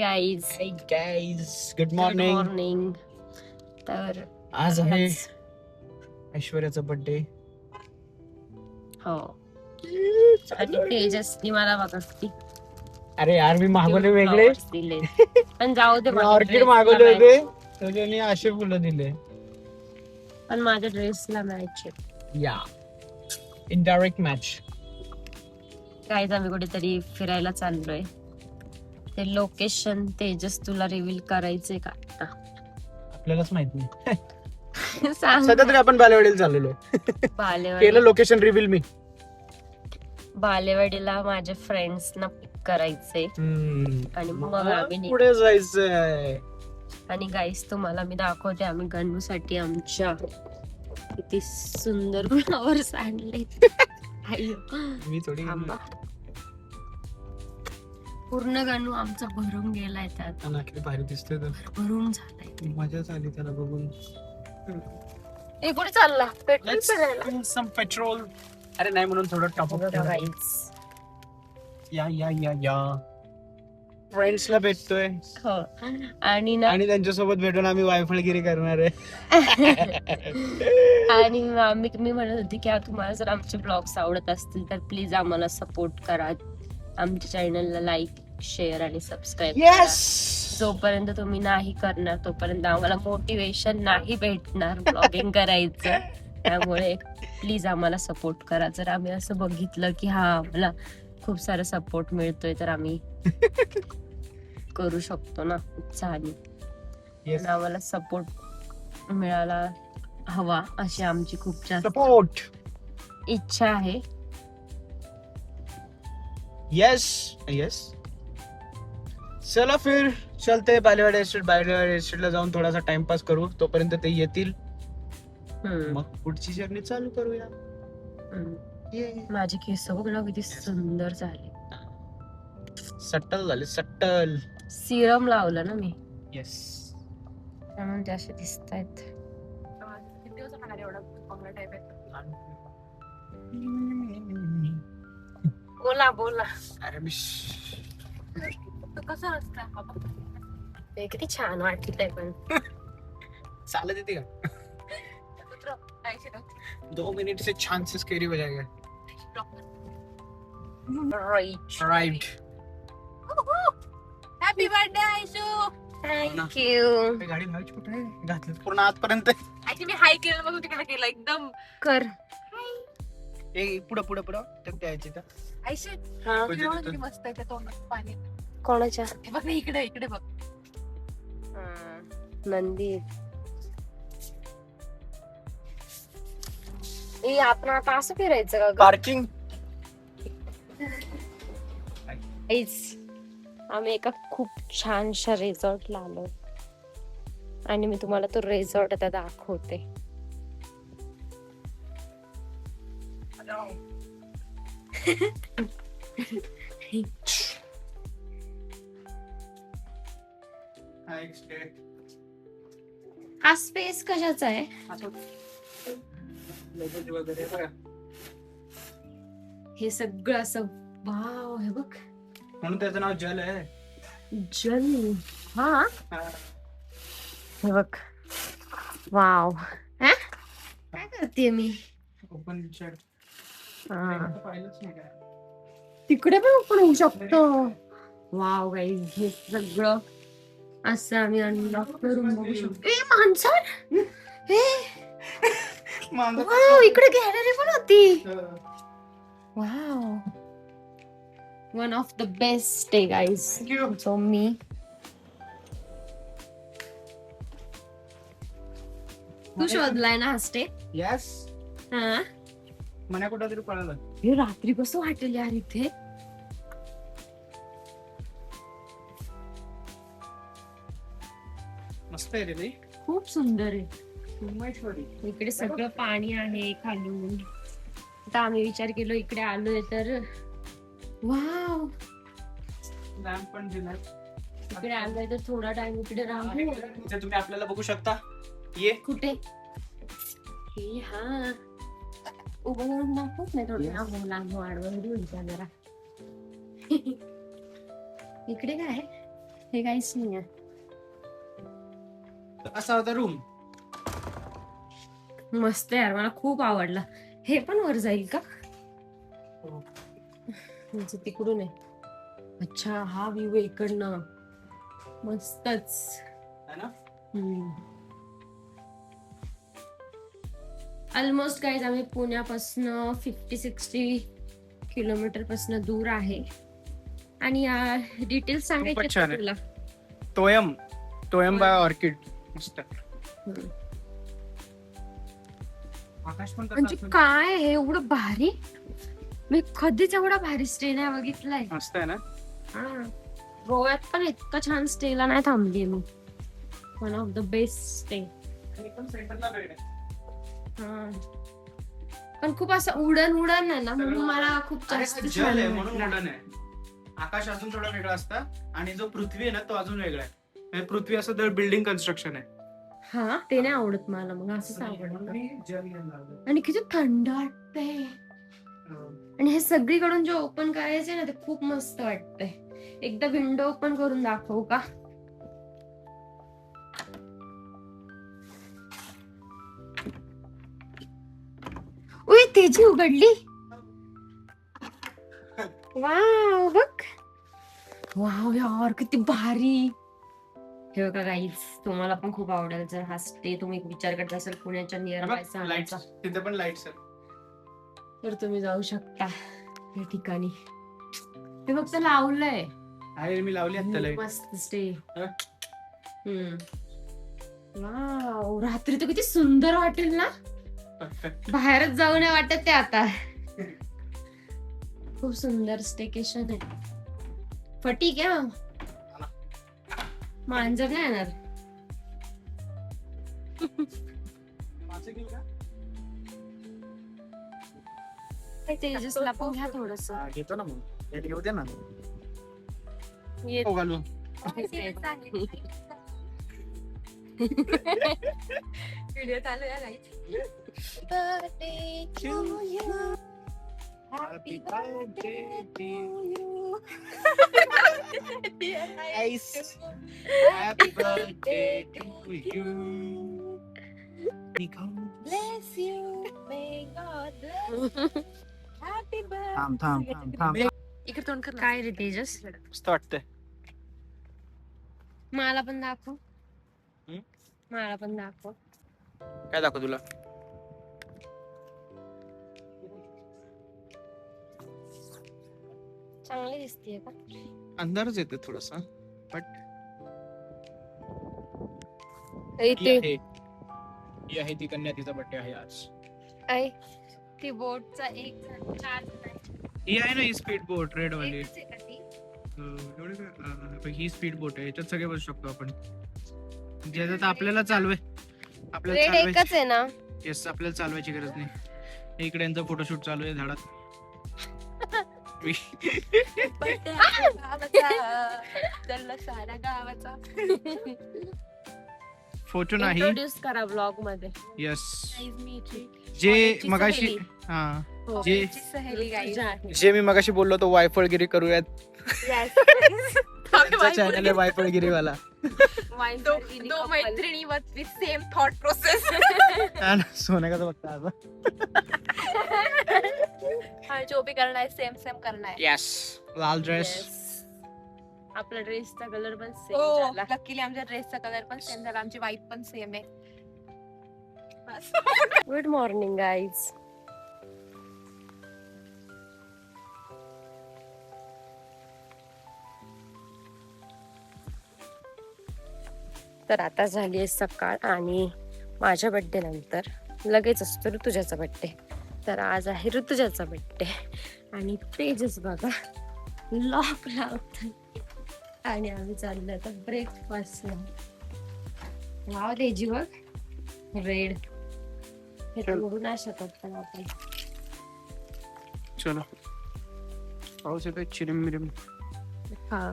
Guys Hey guys, good good morning. Morning. तर आज आहे आज- ऐश्वर्याचा बर्थडे. हो आणि तेजसनी मला बघा किती अरे यार मी मागवले cute वेगळे. flowers दिले. पण जाऊ दे, मी माझ्या ऑर्किड dress ला मागवले match. होते तर त्यांनी असे फुलं दिले. पण माझ्या ड्रेसला मॅच आहे. या इनडायरेक्ट मॅच. गाईज आम्ही कुठेतरी फिरायला चाललोय. ते लोकेशन तेजस तुला रिव्हील करायचंय का? आपल्यालाच माहित नाही. सांग. सध्या तरी आपण बालेवाडीला चाललेलो. केलं लोकेशन रिव्हील मी. बालेवाडीला माझ्या फ्रेंड्सना पिक करायचंय आणि मग आम्ही पुढे जायचंय. आणि गाईस तुम्हाला मी दाखवते आम्ही गणूसाठी आमच्या किती सुंदर फ्लॉवर्स आणले. मी थोडी पूर्ण गणू आमचा भरून गेलाय त्यात. किती भारी दिसतोय तर. भरून झालाय. मजाच आली त्याला बघून. ए कुठे चालला? पेट्रोल करायला. सम पेट्रोल. अरे नाही म्हणून थोडं टॉप अप गाईस या फ्रेंड्सला भेटतोय हो आणि ना आणि त्यांच्यासोबत भेटून आम्ही वायफळगिरी करणार आहे. आणि मी म्हणत होती की तुम्हाला जर आमचे ब्लॉग्स आवडत असतील तर प्लीज आम्हाला सपोर्ट करा. आमच्या चॅनलला लाईक शेअर आणि सबस्क्राईब करा. जोपर्यंत तुम्ही नाही करणार तोपर्यंत आम्हाला मोटिवेशन नाही भेटणार ब्लॉगिंग करायचं. त्यामुळे प्लीज आम्हाला सपोर्ट करा. जर आम्ही असं बघितलं की हा आम्हाला खूप सारा सपोर्ट मिळतोय तर आम्ही करू शकतो ना उत्साहाने. Yes. आम्हाला सपोर्ट मिळाला हवा अशी आमची खूप जास्त सपोर्ट. इच्छा आहे. यस चला फिर चलते बालेवाडी एस्टेटला जाऊन थोडासा टाइमपास करू. तोपर्यंत ते येतील मग पुढची जर्नी चालू करूया. माझे केस बघ ना किती सुंदर झाले. सट्टल झाले सट्टल. सिरम लावलं ना मी येस म्हणून ते असे दिसत आहेत. बोला बोला. अरे मी कसं असतं ते किती छान वाटतंय पण चालत येते का 2 मिनिट से छान से स्केरी हो जाएगा. Right. Happy birthday Aishu. Thank you. गाडी लावायची कुठे आहे? घातली पूर्ण आतपर्यंत. मी हाय केलं बघ तिकडे केलं एकदम कर. पुढं तर द्यायची तर आयशू हा. किती मस्त आहे त्या तोंडात पाणी. कोणाच्या? बघ ना इकडे बघ. नंदी. आपण आता असं फिरायचं का? पार्किंग. आम्ही एका खूप छानशा रिसॉर्टला आलो आणि मी तुम्हाला तो रिसॉर्ट आता दाखवते. हा स्पेस कशाचा आहे? हे सगळं असं वाव हे बघ म्हणून त्याचं नाव जल आहे. जल. हा हे बघ वाव. काय करते मी? ओपन शर्ट पाहिलंच नाही काय. तिकडे पण ओपन होऊ शकतो. वाव गाईज हे सगळं असं आम्ही अनलॉक करून बघू शकतो. माणसं वाव इकडे गॅलरी पण होती. Wow one of the best day guys. So मी तू शोधलाय ना हा स्टे? यस. हा मना कुठं तरी पळाला. हे रात्री कसं वाटेल यार इथे. मस्त आहे रे नाही. खूप सुंदर आहे. इकडे सगळं पाणी आहे खालून. आता आम्ही विचार केलो इकडे आलोय तर वाव लॅम्प पण दिलाय. इकडे आलोय तर थोडा टाइम इकडे राहू. तुम्ही आपल्याला बघू शकता. ये कुठे हे हा उभं करून दाखवत नाही थोडं लांब वाढवून घेऊन जरा. इकडे काय हे काहीच नाहीये. असा होता रूम. मस्त यार, मला खूप आवडला. हे पण वर जाईल का? म्हणजे तिकडून आहे. अच्छा, हा व्ह्यू आहे इकडनं. मस्तच. ऑलमोस्ट गाईज आम्ही पुण्यापासून 50-60 किलोमीटर पासून दूर आहे. आणि डिटेल्स सांगायचे खूपच छान आहे. तुला. तोयम बाय ऑर्किड. मस्त. आकाश पण म्हणजे काय आहे एवढं भारी? मी कधीच एवढा भारी स्टे नाही बघितलाय. मस्त आहे ना. गोव्यात पण इतका छान स्टेला नाही थांबली मी. One of the best stay. पण खूप असं उडण आहे ना, म्हणून मला खूप जास्त छान वाटलं. आकाश अजून थोडा वेगळा असता आणि जो पृथ्वी आहे ना तो अजून वेगळा आहे. पृथ्वी असं तर बिल्डिंग कन्स्ट्रक्शन आहे. हा, ते नाही आवडत मला. मग असंच आवडतं. आणि किती थंड वाटतंय. आणि हे सगळीकडून जे ओपन करायचंय ना, ते खूप मस्त वाटतंय. एकदा विंडो ओपन करून दाखवू का? उई, तेजी उघडली. वाव, बघ. वाव यार, किती भारी. हे बघा गाईज, तुम्हाला पण खूप आवडेल जर हा स्टे तुम्ही विचार करत असाल पुण्याच्या नियर बाय लाईट्स, तिथे पण लाईट्स आहेत. तर तुम्ही जाऊ शकता या ठिकाणी. हे फक्त लावलंय. आहे, मी लावली आता लाईट. मस्त स्टे. वाव, रात्री तर किती सुंदर वाटेल ना. बाहेरच जाऊ नाही वाटत ते आता. खूप सुंदर स्टेकेशन आहे. फटीक आहे. मांजर नाही येणार. तेजसला पण घ्या थोडस. घेतो ना मग. घेऊ दे ना. घालू. व्हिडिओ चालू आहे. Birthday to you. Happy birthday to you. Happy birthday to you. Bless you. May God bless. Happy birthday. थांब. इकडे तोंड कर. काय रे तेजस? मस्त वाटतंय. मला पण दाखव. मला पण दाखव. काय दाखव तुला? चांगली दिसतीये का? अंधारच येते थोडासा, बट ही आहे ती कन्या, तिचा बर्थडे आहे आज. ती बोटचा एक चार्ज. ही आहे ना, ही स्पीड बोट रेड वाली. ही स्पीड बोट आहे, याच्यात सगळे बसू शकतो आपण. ज्याच्यात आपल्याला रेड एकच आहे ना. येस, आपल्याला चालवायची गरज नाही. इकडे यांचा फोटोशूट चालू आहे झाडात. सारा गावाचा फोटो नाही. इंट्रोड्यूस करा ब्लॉग मध्ये. यस, जे मगाशी जे मी मगाशी बोललो तो वायफळगिरी करूयात. चॅनल आहे वायफळगिरी वाला. दो मैत्रिणी विथ सेम थॉट प्रोसेस. सोने का तो बघता जो भी करना है सेम करना है. यस, लाल ड्रेस. आपला ड्रेसचा कलर पण सेम झाला. लकीली आमच्या ड्रेसचा कलर पण सेम झाला. आमची वाईफ पण सेम आहे. Good morning guys. तर आता झाली आहे सकाळ आणि माझ्या बर्थडे नंतर लगेच असतो ऋतुजाचा बर्थडे. तर आज आहे ऋतुजाचा बर्थडे आणि तेजस बघा लॉक लावतात आणि आम्ही चाललो आता ब्रेकफास्टला. वाव तेजी बघ, रेड. हे तोडू नाही शकत पण आपण. चलो, पाऊस येतोय चिरिम. हा,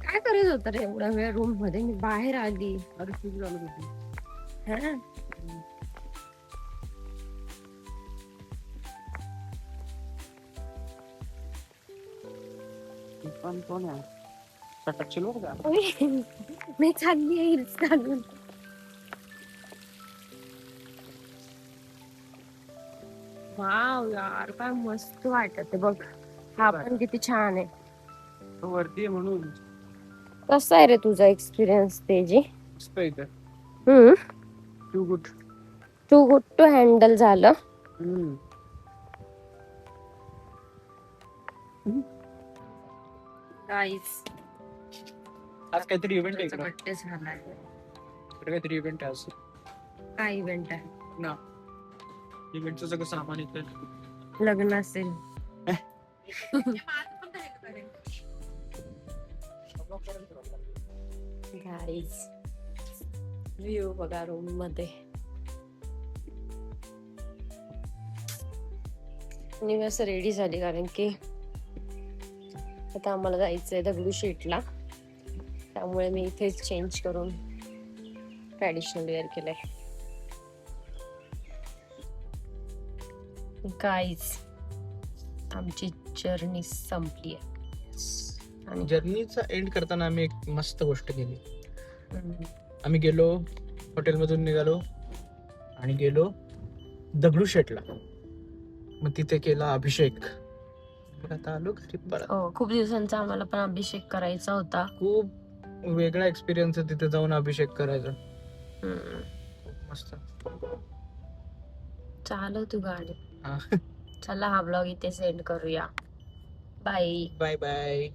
काय करत होता रे एवढा वेळ रूम मध्ये? मी बाहेर आली. हा, टाकशील बरं का? मी चालली आहे रील्स काढून. वाव यार काय मस्त वाटत बघ. हा पण किती छान आहे. तो वरती आहे म्हणून कसा आहे रे तुझा एक्सपिरियन्स तेजी? मस्त आहे इथं. Too good. Too good to handle झालं. गाईस आज काहीतरी इव्हेंट आहे इकडं. बर्थडे झालाय. इकडे काहीतरी इव्हेंट आहे आज काय इव्हेंट आहे? ना. इव्हेंटचं सगळं सामान इथं. लग्न असेल. गाईस व्ह्यू बघा रूम मध्ये. मी असं रेडी झाली कारण की आता आम्हाला जायचंय दगडूशेठला, त्यामुळे मी इथेच चेंज करून ट्रॅडिशनल वेअर केलंय. गाईज आमची जर्नी संपली आहे आणि जर्नीचा एंड करताना आम्ही एक मस्त गोष्ट केली. आम्ही गेलो हॉटेलमधून निघालो आणि गेलो दगडूशेठला. मग तिथे केला अभिषेक. मग आता आलो घरी परत. खूप दिवसांचा आम्हाला पण अभिषेक करायचा होता. खूप वेगळा एक्सपिरियन्स आहे तिथे जाऊन अभिषेक करायचा. मस्त. चालव तू गाडी. हा. चला हा ब्लॉग इथे सेंड करूया. Bye bye bye.